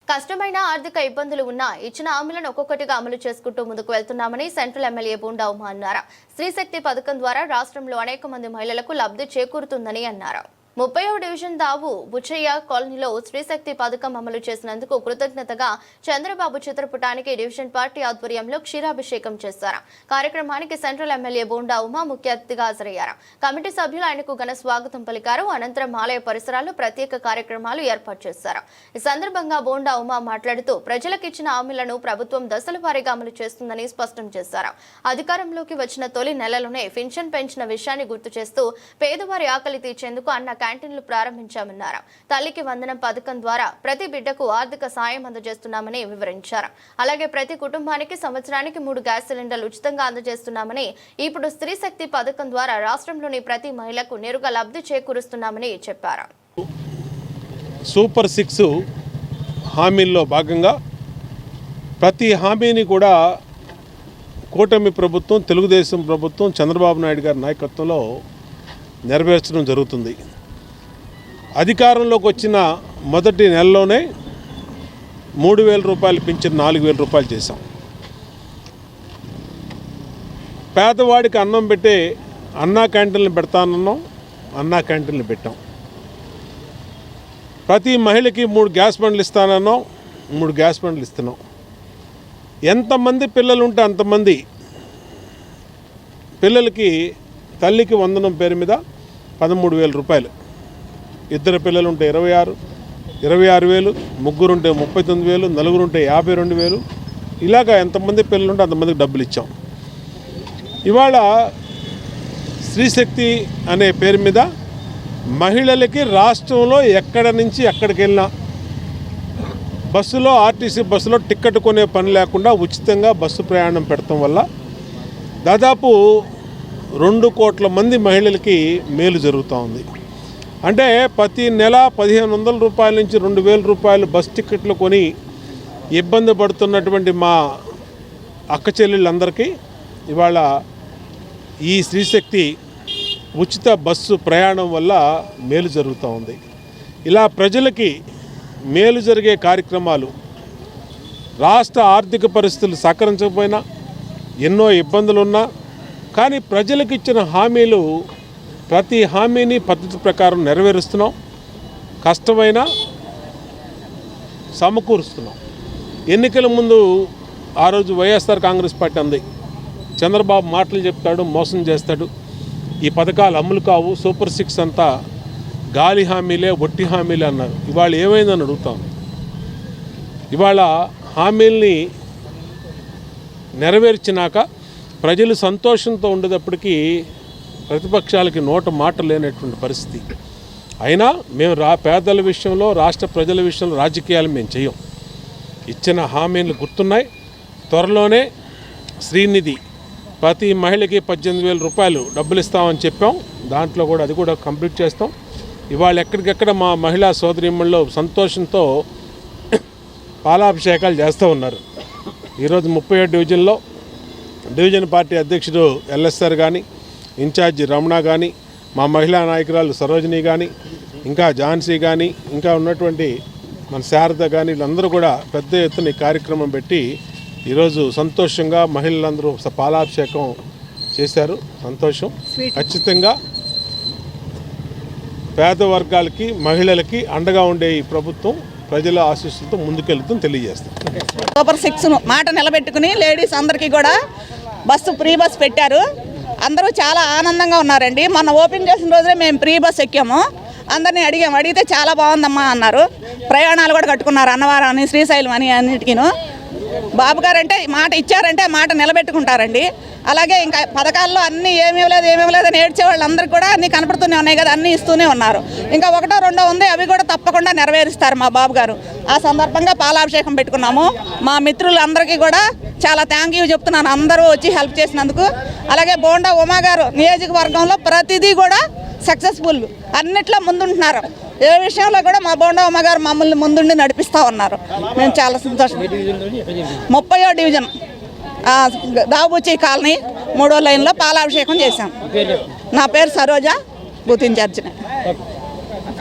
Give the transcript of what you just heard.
కష్టమైన ఆర్థిక ఇబ్బందులు ఉన్నా ఇచ్చిన హామీలను ఒక్కొక్కటిగా అమలు చేసుకుంటూ ముందుకు వెళ్తున్నామని సెంట్రల్ ఎమ్మెల్యే బోండా ఉమా అన్నారు. స్త్రీశక్తి పథకం ద్వారా రాష్ట్రంలో అనేక మంది మహిళలకు లబ్ధి చేకూరుతుందని అన్నారు. 30వ డివిజన్ దావు బుచ్చయ్య కాలనీలో స్త్రీశక్తి పథకం అమలు చేసినందుకు కృతజ్ఞతగా చంద్రబాబు చిత్రపటానికి డివిజన్ పార్టీ ఆధ్వర్యంలో క్షీరాభిషేకం చేశారు. కార్యక్రమానికి సెంట్రల్ ఎమ్మెల్యే బోండా ఉమా ముఖ్య అతిథిగా హాజరయ్యారు. కమిటీ సభ్యులు ఆయనకు ఘన స్వాగతం పలికారు. అనంతరం ఆలయ పరిసరాల్లో ప్రత్యేక కార్యక్రమాలు ఏర్పాటు చేశారు. ఈ సందర్భంగా బోండా ఉమా మాట్లాడుతూ ప్రజలకు ఇచ్చిన హామీలను ప్రభుత్వం దశల వారీగా అమలు చేస్తుందని స్పష్టం చేశారు. అధికారంలోకి వచ్చిన తొలి నెలలోనే పెన్షన్ పెంచిన విషయాన్ని గుర్తు చేస్తూ పేదవారి ఆకలి తీర్చేందుకు అన్న క్యాంటీన్లు ప్రారంభించామన్నారు. తల్లికి వందనం పథకం ద్వారా ప్రతి బిడ్డకు ఆర్థిక సాయం అందజేస్తున్నామని వివరించారు. అలాగే ప్రతి కుటుంబానికి సంవత్సరానికి 3 గ్యాస్ సిలిండర్లు ఉచితంగా అందజేస్తున్నామని, ఇప్పుడు స్త్రీశక్తి పథకం ద్వారా రాష్ట్రంలోని ప్రతి మహిళకు నేరుగా లబ్ధి చేకూరుస్తున్నామని చెప్పారు. సూపర్ 6 హామీల్లో భాగంగా ప్రతి హామీని కూడా కూటమి ప్రభుత్వం, తెలుగుదేశం ప్రభుత్వం, చంద్రబాబు నాయుడు గారి నాయకత్వంలో నెరవేర్చడం జరుగుతుంది. అధికారంలోకి వచ్చిన మొదటి నెలలోనే 3,000 రూపాయలు పింఛన్ 4,000 రూపాయలు చేశాం. పేదవాడికి అన్నం పెట్టే అన్నా క్యాంటీన్లు పెడతానన్నాం, అన్నా క్యాంటీన్లు పెట్టాం. ప్రతి మహిళకి 3 గ్యాస్ బండ్లు ఇస్తానన్నాం, 3 గ్యాస్ బండ్లు ఇస్తున్నాం. ఎంతమంది పిల్లలు ఉంటే అంతమంది పిల్లలకి తల్లికి వందనం పేరు మీద 13,000 రూపాయలు, 2 పిల్లలు ఉంటే 26,000, ముగ్గురుంటే 39,000, నలుగురుంటే 52,000, ఇలాగా ఎంతమంది పిల్లలు ఉంటే అంతమందికి డబ్బులు ఇచ్చాం. ఇవాళ స్త్రీశక్తి అనే పేరు మీద మహిళలకి రాష్ట్రంలో ఎక్కడ నుంచి ఎక్కడికి వెళ్ళినా బస్సులో, ఆర్టీసీ బస్సులో టికెట్ కొనే పని లేకుండా ఉచితంగా బస్సు ప్రయాణం పెడతాం వల్ల దాదాపు 2 కోట్ల మంది మహిళలకి మేలు జరుగుతూ ఉంది. అంటే ప్రతి నెల 1,500 రూపాయల నుంచి 2,000 రూపాయలు బస్ టికెట్లు కొని ఇబ్బంది పడుతున్నటువంటి మా అక్క చెల్లెళ్ళందరికీ ఇవాళ ఈ స్త్రీశక్తి ఉచిత బస్సు ప్రయాణం వల్ల మేలు జరుగుతూ ఉంది. ఇలా ప్రజలకి మేలు జరిగే కార్యక్రమాలు, రాష్ట్ర ఆర్థిక పరిస్థితులు సహకరించకపోయినా, ఎన్నో ఇబ్బందులున్నా కానీ ప్రజలకు ఇచ్చిన హామీలు ప్రతి హామీని పద్ధతి ప్రకారం నెరవేరుస్తున్నాం. కష్టమైన సమకూరుస్తున్నాం. ఎన్నికల ముందు ఆ రోజు వైఎస్ఆర్ కాంగ్రెస్ పార్టీ అంది, చంద్రబాబు మాటలు చెప్తాడు, మోసం చేస్తాడు, ఈ పథకాలు అమలు కావు, సూపర్ 6 అంతా గాలి హామీలే, ఒట్టి హామీలే అన్నారు. ఇవాళ ఏమైందని అడుగుతాం. ఇవాళ హామీల్ని నెరవేర్చినాక ప్రజలు సంతోషంతో ఉండేటప్పటికీ ప్రతిపక్షాలకి నోట మాట లేనటువంటి పరిస్థితి. అయినా మేము పేదల విషయంలో, రాష్ట్ర ప్రజల విషయంలో రాజకీయాలు మేము చేయం. ఇచ్చిన హామీలు గుర్తున్నాయి. త్వరలోనే శ్రీనిధి ప్రతి మహిళకి 18,000 రూపాయలు డబ్బులు ఇస్తామని చెప్పాం. దాంట్లో కూడా అది కూడా కంప్లీట్ చేస్తాం. ఇవాళ ఎక్కడికెక్కడ మా మహిళా సోదరీమణులు సంతోషంతో పాలాభిషేకాలు చేస్తూ ఉన్నారు. ఈరోజు 37 డివిజన్లో డివిజన్ పార్టీ అధ్యక్షుడు ఎల్ఎస్ఆర్ కానీ, ఇన్ఛార్జి రమణ కానీ, మా మహిళా నాయకురాలు సరోజిని కానీ, ఇంకా ఝాన్సీ కానీ, ఇంకా ఉన్నటువంటి మన శారద కానీ, వీళ్ళందరూ కూడా పెద్ద ఎత్తున ఈ కార్యక్రమం పెట్టి ఈరోజు సంతోషంగా మహిళలందరూ పాలాభిషేకం చేశారు. సంతోషం. ఖచ్చితంగా పేద వర్గాలకి, మహిళలకి అండగా ఉండే ఈ ప్రభుత్వం ప్రజల ఆశీస్సులతో ముందుకెళ్తుందని తెలియజేస్తాం. సూపర్ 6 మాట నిలబెట్టుకుని లేడీస్ అందరికీ కూడా ఫ్రీ బస్ పెట్టారు. అందరూ చాలా ఆనందంగా ఉన్నారండి. మొన్న ఓపెన్ చేసిన రోజునే మేము ఫ్రీ బస్ ఎక్కాము. అందరినీ అడిగితే చాలా బాగుందమ్మా అన్నారు. ప్రయాణాలు కూడా కట్టుకున్నారు, అన్నవరం అని, శ్రీశైలం అని, అన్నిటికీను. బాబు గారు అంటే మాట ఇచ్చారంటే మాట నిలబెట్టుకుంటారండి. అలాగే ఇంకా పథకాల్లో అన్నీ ఏమీ లేదని ఏడ్చే వాళ్ళందరికీ కూడా అన్నీ కనపడుతూనే ఉన్నాయి కదా, అన్నీ ఇస్తూనే ఉన్నారు. ఇంకా 1, 2 ఉంది, అవి కూడా తప్పకుండా నెరవేరుస్తారు మా బాబు గారు. ఆ సందర్భంగా పాలాభిషేకం పెట్టుకున్నాము. మా మిత్రులందరికీ కూడా చాలా థ్యాంక్ యూ చెప్తున్నాను, అందరూ వచ్చి హెల్ప్ చేసినందుకు. అలాగే బోండా ఉమా గారు నియోజకవర్గంలో ప్రతిదీ కూడా సక్సెస్ఫుల్, అన్నిట్లో ముందుంటున్నారు. ఏ విషయంలో కూడా మా బోండా ఉమా గారు మమ్మల్ని ముందుండి నడిపిస్తూ ఉన్నారు. మేము చాలా సంతోషం. 30వ డివిజన్ దావుబుచ్చి కాలనీ 3వ లైన్లో పాలాభిషేకం చేశాం. నా పేరు సరోజ, బూత్ ఇన్ఛార్జిని.